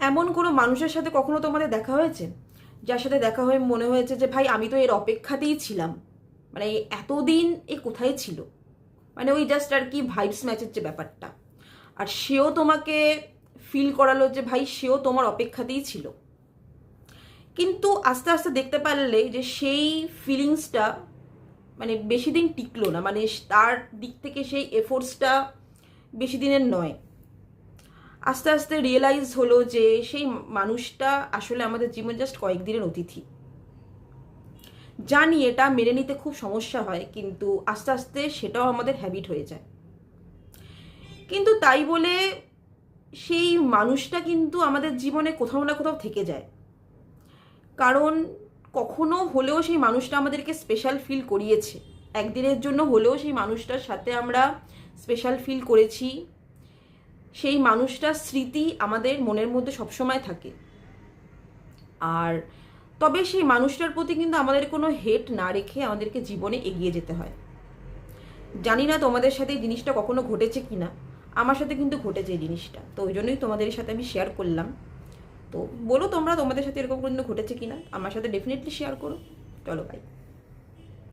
এমন কোনো মানুষের সাথে কখনো তোমাদের দেখা হয়েছে যার সাথে দেখা হয়ে মনে হয়েছে যে ভাই আমি তো এর অপেক্ষাতেই ছিলাম, মানে এতদিন এ কোথায় ছিল, মানে ওই জাস্ট আর কি ভাইবস ম্যাচের যে ব্যাপারটা, আর সেও তোমাকে ফিল করালো যে ভাই সেও তোমার অপেক্ষাতেই ছিল, কিন্তু আস্তে আস্তে দেখতে পারলে যে সেই ফিলিংসটা মানে বেশি দিন টিকলো না, মানে তার দিক থেকে সেই এফোর্টসটা বেশি দিনের নয়। আস্তে আস্তে রিয়েলাইজ হলো যে সেই মানুষটা আসলে আমাদের জীবন জাস্ট কয়েকদিনের অতিথি। জানি এটা মেনে নিতে খুব সমস্যা হয়, কিন্তু আস্তে আস্তে সেটাও আমাদের হ্যাবিট হয়ে যায়। কিন্তু তাই বলে সেই মানুষটা কিন্তু আমাদের জীবনে কোথাও না কোথাও থেকে যায়, কারণ কখনো হলেও সেই মানুষটা আমাদেরকে স্পেশাল ফিল করিয়েছে, একদিনের জন্য হলেও সেই মানুষটার সাথে আমরা স্পেশাল ফিল করেছি, সেই মানুষটার স্মৃতি আমাদের মনের মধ্যে সবসময় থাকে। আর তবে সেই মানুষটার প্রতি কিন্তু আমাদের কোনো হেট না রেখে আমাদেরকে জীবনে এগিয়ে যেতে হয়। জানি না তোমাদের সাথে এই জিনিসটা কখনো ঘটেছে কি না, আমার সাথে কিন্তু ঘটেছে এই জিনিসটা, তো ওই জন্যই তোমাদের সাথে আমি শেয়ার করলাম। তো বলো তোমরা তোমাদের সাথে এরকম কোনো ঘটেছে কি না, আমার সাথে ডেফিনেটলি শেয়ার করো। চলো বাই।